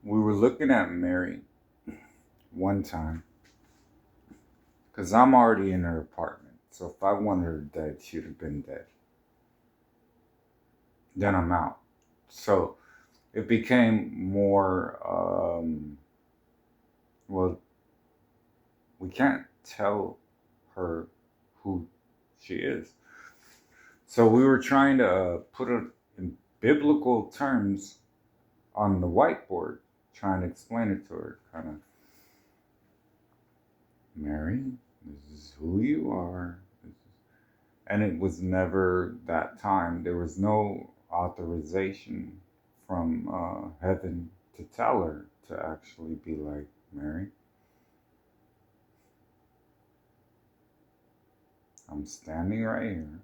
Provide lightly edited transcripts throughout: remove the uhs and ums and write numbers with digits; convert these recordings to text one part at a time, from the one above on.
We were looking at Mary one time because I'm already in her apartment. So if I wanted her dead, she'd have been dead. Then I'm out. So it became more, well, we can't tell her who she is. So we were trying to put it in biblical terms on the whiteboard, trying to explain it to her, kind of, Mary, this is who you are. And it was never that time. There was no authorization from heaven to tell her to actually be like, Mary, I'm standing right here.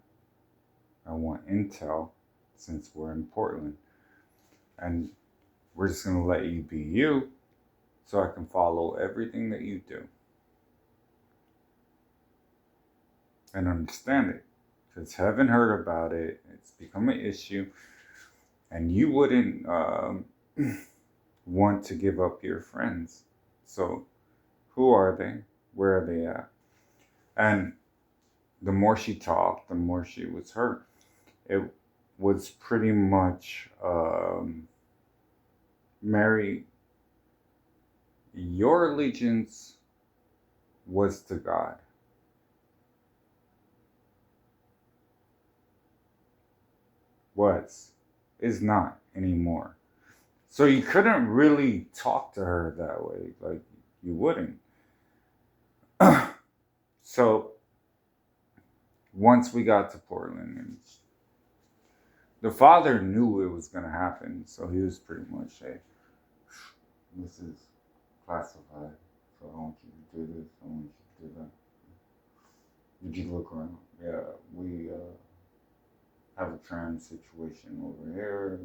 I want intel since we're in Portland. And we're just going to let you be you so I can follow everything that you do and understand it. Because heaven heard about it, it's become an issue, and you wouldn't want to give up your friends. So, who are they? Where are they at? And the more she talked, the more she was hurt. It was pretty much, Mary, your allegiance was to God. Was, is not anymore. So you couldn't really talk to her that way. Like, you wouldn't. So once we got to Portland, and the father knew it was going to happen, so he was pretty much, hey, this is classified, so I want you to do this, I want you to do that. Did you look around? Yeah, we have a tram situation over here,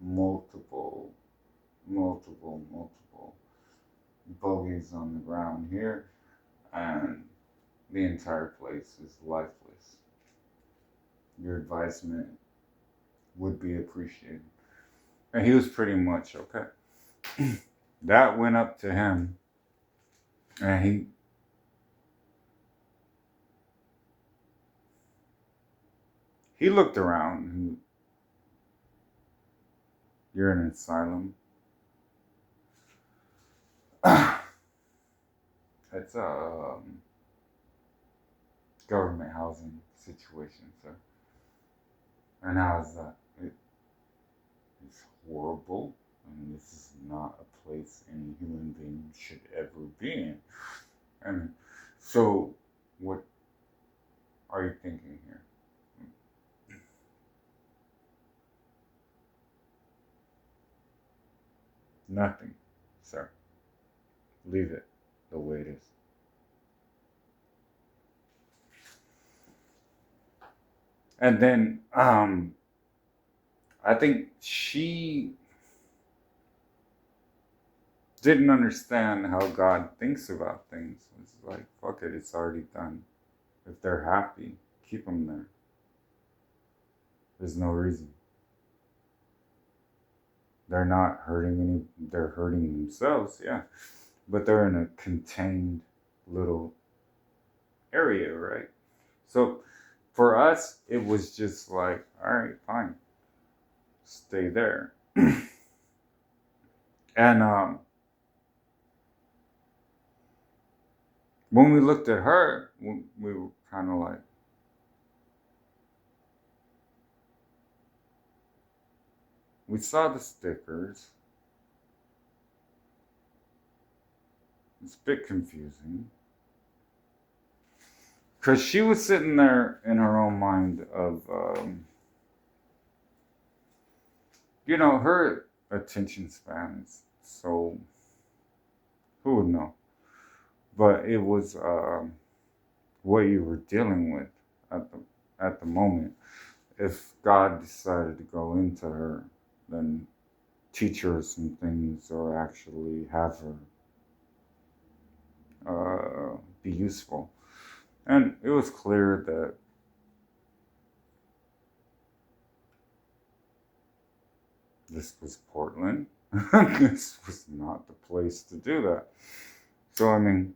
multiple, multiple bogies on the ground here, and the entire place is lifeless. Your advisement would be appreciated. And he was pretty much okay. That went up to him, and he looked around. You're in an asylum. It's a government housing situation, sir. And how is that? It's horrible, and this is not a place any human being should ever be in. And so, what are you thinking here? Nothing, sir. Leave it the way it is. And then, I think she didn't understand how God thinks about things. It's like, fuck it, it's already done. If they're happy, keep them there. There's no reason. They're not hurting they're hurting themselves, yeah. But they're in a contained little area, right? So for us, it was just like, all right, fine, stay there. And when we looked at her, we were kind of like, we saw the stickers. It's a bit confusing. Because she was sitting there in her own mind of, her attention span is so, who would know? But it was what you were dealing with at the moment. If God decided to go into her, then teach her some things or actually have her be useful. And it was clear that this was Portland. This was not the place to do that. So, I mean,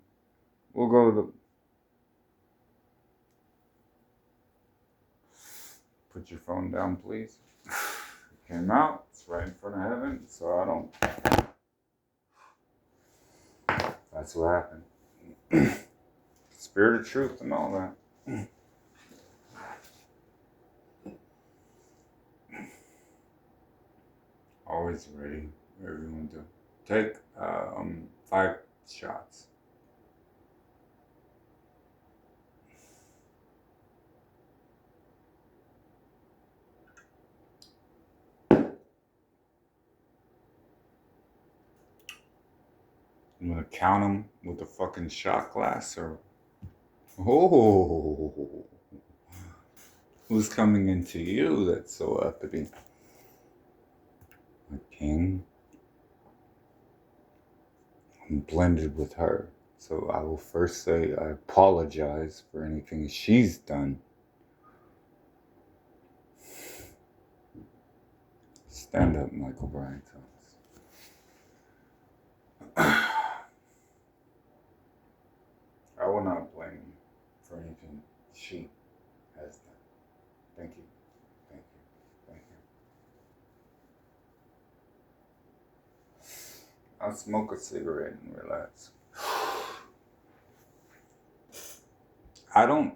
we'll go to the. Put your phone down, please. It came out. It's right in front of heaven. So I don't. That's what happened. Spirit of truth and all that. Always ready. Whatever you want to do. Take 5 shots. I'm gonna count them with a fucking shot glass, or oh, who's coming into you? That's so uppity. A king. I'm blended with her, so I will first say I apologize for anything she's done. Stand up, Michael Bryan Thomas. I will not blame you for anything she has done. Thank you. Thank you. Thank you. I'll smoke a cigarette and relax. I don't,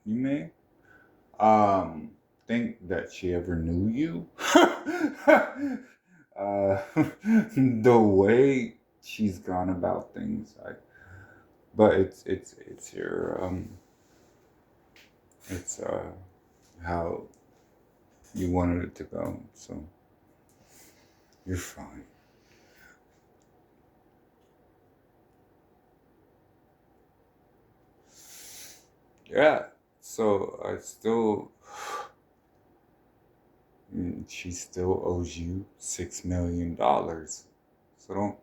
you may, think that she ever knew you. The way she's gone about things, but it's your it's how you wanted it to go, so you're fine. Yeah, so she still owes you $6 million. So don't.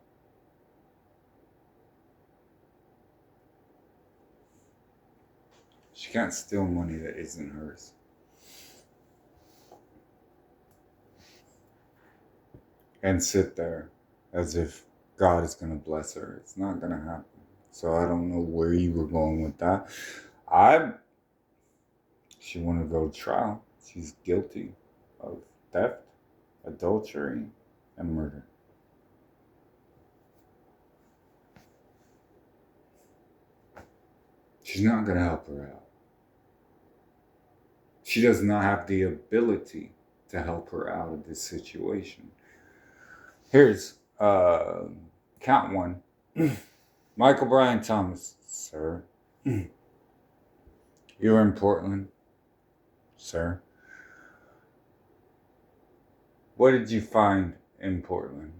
She can't steal money that isn't hers. And sit there as if God is going to bless her. It's not going to happen. So I don't know where you were going with that. She want to go to trial. She's guilty of theft, adultery, and murder. She's not going to help her out. She does not have the ability to help her out of this situation. Here's count one. Michael Bryan Thomas, sir. You're in Portland, sir. What did you find in Portland?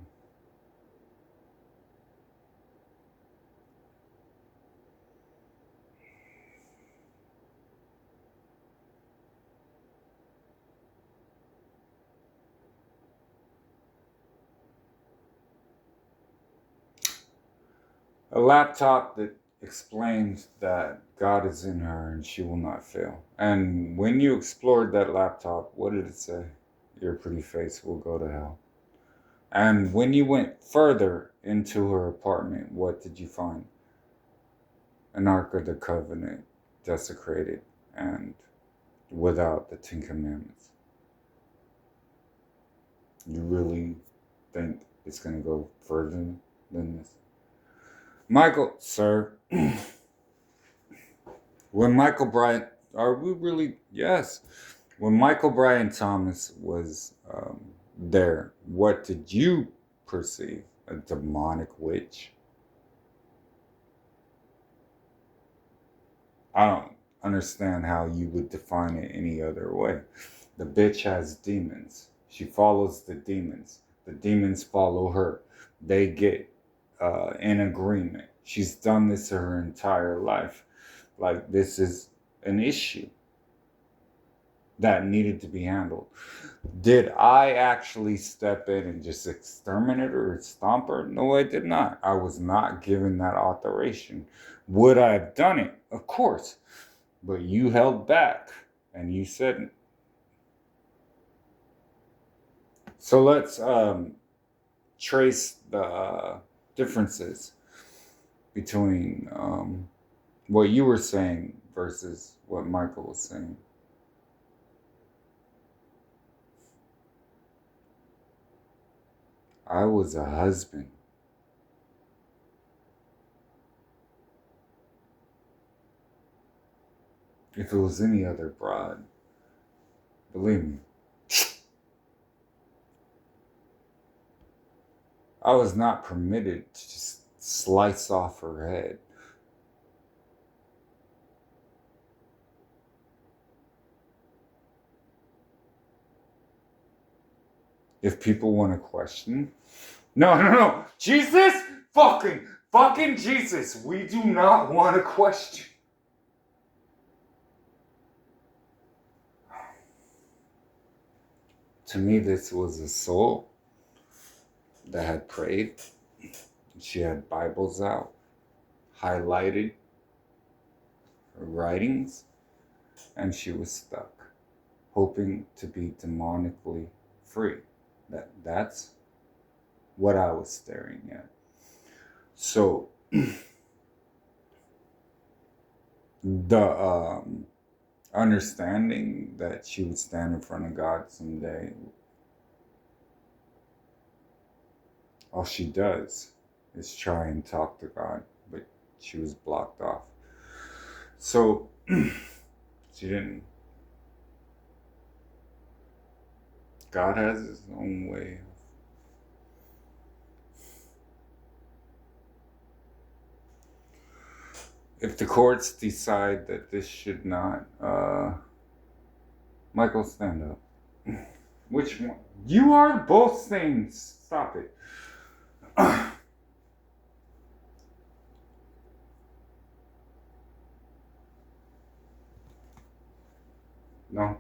A laptop that explains that God is in her and she will not fail. And when you explored that laptop, what did it say? Your pretty face will go to hell. And when you went further into her apartment, what did you find? An Ark of the Covenant desecrated and without the 10 Commandments. You really think it's going to go further than this? Michael, sir, when Michael Bryan, are we really? Yes. When Michael Bryan Thomas was there, what did you perceive? A demonic witch? I don't understand how you would define it any other way. The bitch has demons. She follows the demons. The demons follow her. They get in agreement. She's done this her entire life. Like, this is an issue that needed to be handled. Did I actually step in and just exterminate her or stomp her? No, I did not. I was not given that authorization. Would I have done it? Of course. But you held back and you said. So let's trace the differences between what you were saying versus what Michael was saying. I was a husband. If it was any other broad, believe me, I was not permitted to just slice off her head. If people want to question, no, Jesus, fucking Jesus, we do not want to question. To me, this was a soul that had prayed. She had Bibles out, highlighted her writings, and she was stuck, hoping to be demonically free. That's what I was staring at. So the understanding that she would stand in front of God someday, all she does is try and talk to God, but she was blocked off. So she didn't. God has his own way. If the courts decide that this should not, Michael, stand up. Which one? You are both saying stop it. No.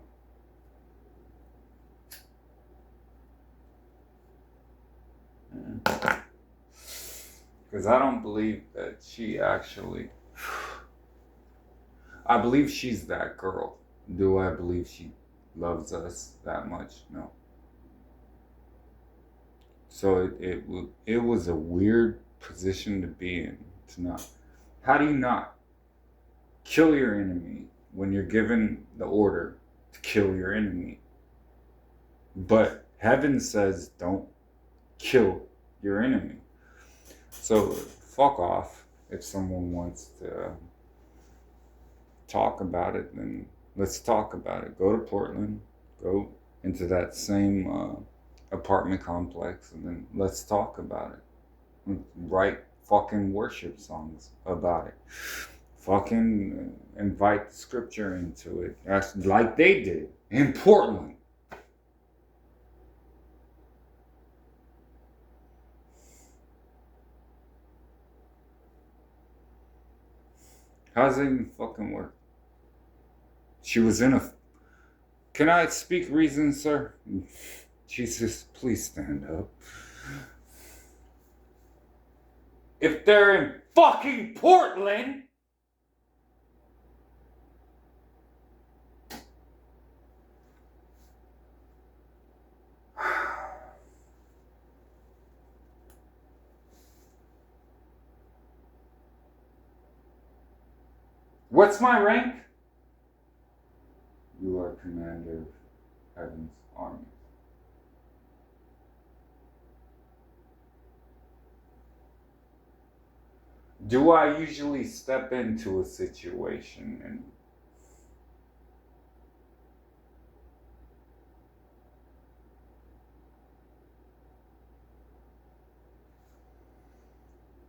Because I don't believe that she actually. I believe she's that girl. Do I believe she loves us that much? No. So it was a weird position to be in. To not. How do you not kill your enemy when you're given the order to kill your enemy? But heaven says don't kill your enemy. So fuck off. If someone wants to talk about it, then let's talk about it. Go to Portland, go into that same apartment complex, and then let's talk about it. Write fucking worship songs about it. Fucking invite the scripture into it. That's like they did in Portland. How does it even fucking work? She was in a. Can I speak reason, sir? Jesus, please stand up. If they're in fucking Portland. What's my rank? You are commander of heaven's army. Do I usually step into a situation and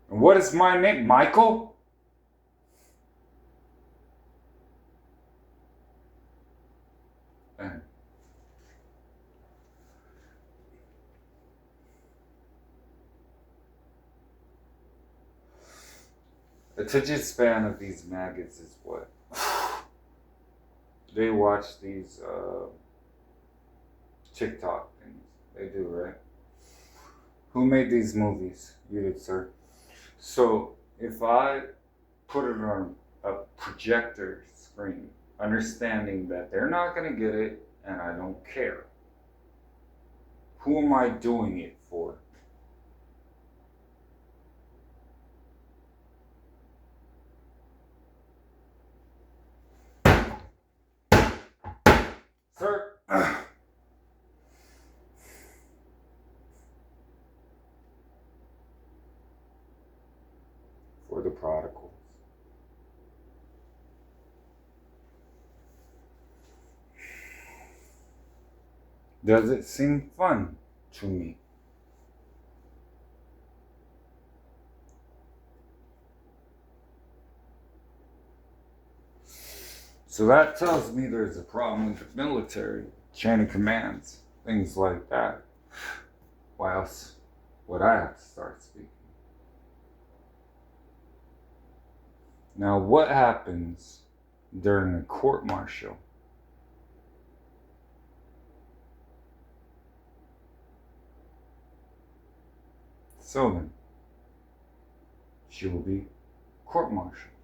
what is my name? Michael? The attention span of these maggots is what? They watch these TikTok things. They do, right? Who made these movies? You did, sir. So if I put it on a projector screen, understanding that they're not going to get it and I don't care, who am I doing it for? Sir, for the prodigals. Does it seem fun to me? So that tells me there's a problem with the military, chain of commands, things like that. Why else would I have to start speaking? Now, what happens during a court martial? So then, she will be court-martialed.